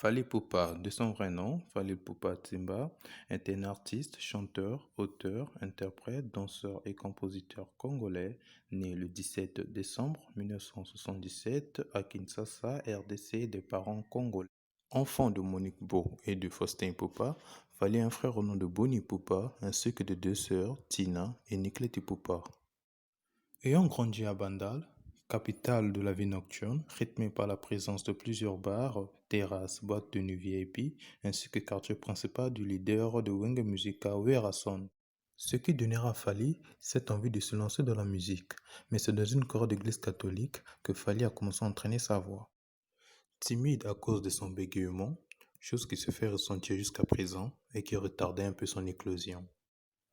Fally Ipupa, de son vrai nom, Fally Ipupa Timba, est un artiste, chanteur, auteur, interprète, danseur et compositeur congolais, né le 17 décembre 1977 à Kinshasa, RDC, des parents congolais. Enfant de Monique Beau et de Faustin Ipupa, Fally a un frère au nom de Boni Ipupa, ainsi que de deux sœurs, Tina et Nicolette Ipupa. Ayant grandi à Bandal, capitale de la vie nocturne, rythmée par la présence de plusieurs bars, terrasses, boîtes de nuit VIP, ainsi que quartier principal du leader de Wenge Musica, Werason. Ce qui donnera à Fally cette envie de se lancer dans la musique, mais c'est dans une chorale d'église catholique que Fally a commencé à entraîner sa voix. Timide à cause de son bégaiement, chose qui se fait ressentir jusqu'à présent et qui retardait un peu son éclosion.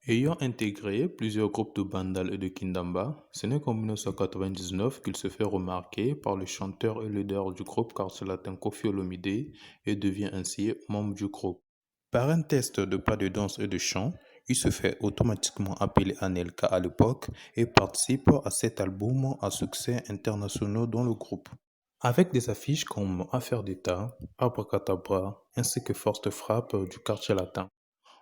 Ayant intégré plusieurs groupes de Bandal et de Kindamba, ce n'est qu'en 1999 qu'il se fait remarquer par le chanteur et leader du groupe Quartier Latin Koffi Olomide et devient ainsi membre du groupe. Par un test de pas de danse et de chant, il se fait automatiquement appeler Anelka à l'époque et participe à cet album à succès international dans le groupe. Avec des affiches comme Affaire d'État, Abracadabra ainsi que Force de frappe du Quartier Latin.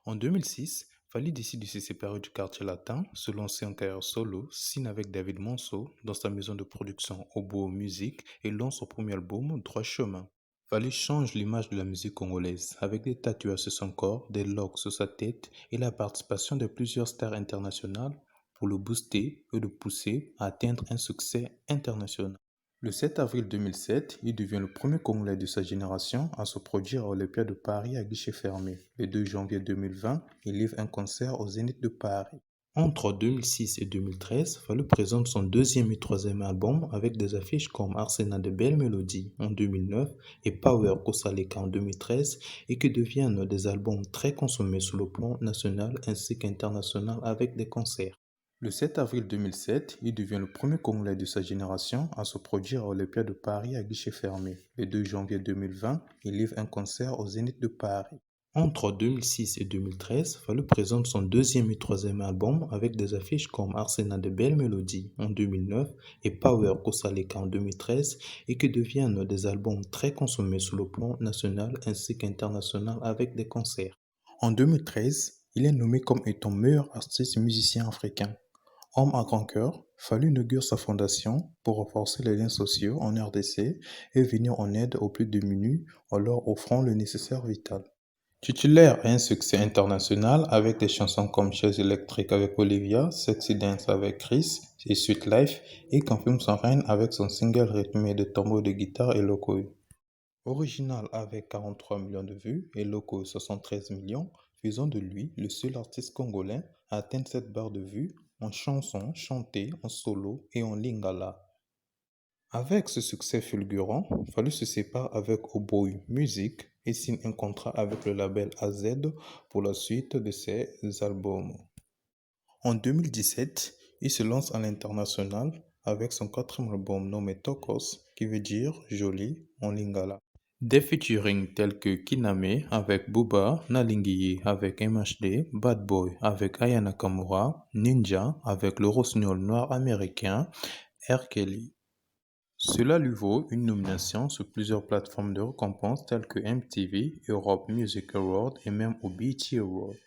En 2006, Fally décide de se séparer du quartier latin, se lancer en carrière solo, signe avec David Monceau dans sa maison de production Obo Music et lance son premier album Droit Chemin. Fally change l'image de la musique congolaise avec des tatouages sur son corps, des locks sur sa tête et la participation de plusieurs stars internationales pour le booster et le pousser à atteindre un succès international. Le 7 avril 2007, il devient le premier Congolais de sa génération à se produire à l'Olympia de Paris à guichet fermé. Le 2 janvier 2020, il livre un concert au Zénith de Paris. Entre 2006 et 2013, Fally présente son deuxième et troisième album avec des affiches comme Arsenal de belles mélodies en 2009 et Power Kosaleka en 2013 et qui deviennent des albums très consommés sur le plan national ainsi qu'international avec des concerts. Le 7 avril 2007, il devient le premier Congolais de sa génération à se produire à l'Olympia de Paris à guichet fermé. Le 2 janvier 2020, il livre un concert au Zénith de Paris. Entre 2006 et 2013, Fally présente son deuxième et troisième album avec des affiches comme Arsenal de belles mélodies en 2009 et Power Kosaleka en 2013 et qui deviennent des albums très consommés sur le plan national ainsi qu'international avec des concerts. En 2013, il est nommé comme étant meilleur artiste musicien africain. Homme à grand cœur, Fally inaugure sa fondation pour renforcer les liens sociaux en RDC et venir en aide aux plus démunis en leur offrant le nécessaire vital. Titulaire à un succès international avec des chansons comme Chaise électrique avec Olivia, Sexy Dance avec Chris et Sweet Life et confirme son règne avec son single rythmé de tambours de guitare et Lokoi. Original avec 43 millions de vues et Loco 73 millions, faisant de lui le seul artiste congolais à atteindre cette barre de vues en chanson chantée en solo et en lingala. Avec ce succès fulgurant, Fally se sépare avec Oboy Music et signe un contrat avec le label AZ pour la suite de ses albums. En 2017, il se lance à l'international avec son quatrième album nommé Tokos, qui veut dire joli en lingala. Des featuring tels que Kiname avec Booba, Nalinguié avec MHD, Bad Boy avec Aya Nakamura, Ninja avec le rossignol noir américain, R. Kelly. Cela lui vaut une nomination sur plusieurs plateformes de récompense telles que MTV, Europe Music Award et même au BET Award.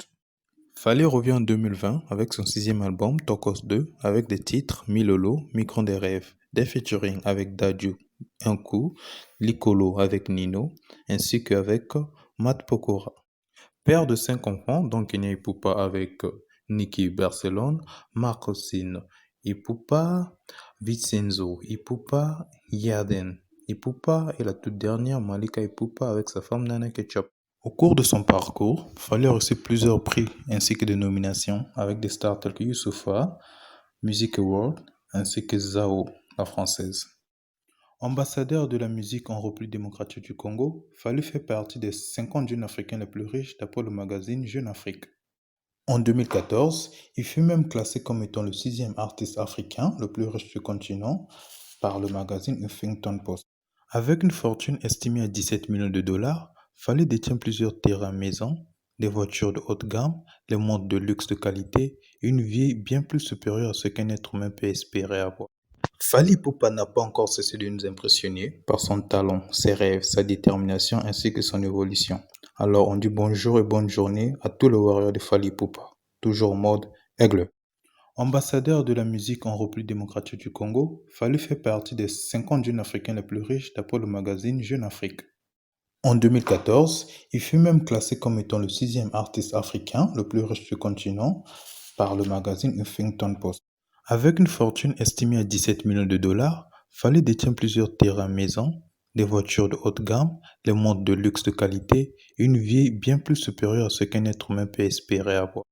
Fally revient en 2020 avec son sixième album Tokos 2 avec des titres Milolo, Micron des rêves, des featuring avec Dadju, Un coup, Licolo avec Nino, ainsi qu'avec Matt Pokora. Père de 5 enfants, dont Kenya Ipupa avec Nicky Barcelone, Marcosine Ipupa, Vincenzo Ipupa, Yarden Ipupa et la toute dernière Malika Ipupa avec sa femme Nana Ketchup. Au cours de son parcours, Fally a reçu plusieurs prix ainsi que des nominations avec des stars telles que Youssoupha, Music Award ainsi que Zao, la française. Ambassadeur de la musique en République démocratique du Congo, Fally fait partie des 50 jeunes africains les plus riches d'après le magazine Jeune Afrique. En 2014, il fut même classé comme étant le sixième artiste africain le plus riche du continent par le magazine Huffington Post. Avec une fortune estimée à 17 millions de dollars, Fally détient plusieurs terrains maisons, des voitures de haute gamme, des montres de luxe de qualité et une vie bien plus supérieure à ce qu'un être humain peut espérer avoir. Fally Ipupa n'a pas encore cessé de nous impressionner par son talent, ses rêves, sa détermination ainsi que son évolution. Alors on dit bonjour et bonne journée à tous les warriors de Fally Ipupa, toujours en mode aigle. Ambassadeur de la musique en République démocratique du Congo, Fally fait partie des 50 jeunes Africains les plus riches d'après le magazine Jeune Afrique. En 2014, il fut même classé comme étant le sixième artiste africain le plus riche du continent par le magazine Huffington Post. Avec une fortune estimée à 17 millions de dollars, Fally détient plusieurs terrains maisons, des voitures de haute gamme, des montres de luxe de qualité et une vie bien plus supérieure à ce qu'un être humain peut espérer avoir.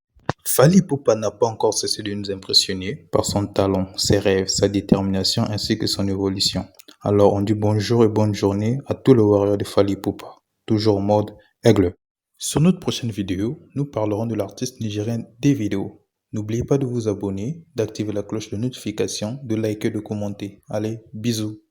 Fally Ipupa n'a pas encore cessé de nous impressionner par son talent, ses rêves, sa détermination ainsi que son évolution. Alors on dit bonjour et bonne journée à tous les warriors de Fally Ipupa, toujours en mode aigle. Sur notre prochaine vidéo, nous parlerons de l'artiste nigérien Davido. N'oubliez pas de vous abonner, d'activer la cloche de notification, de liker, de commenter. Allez, bisous.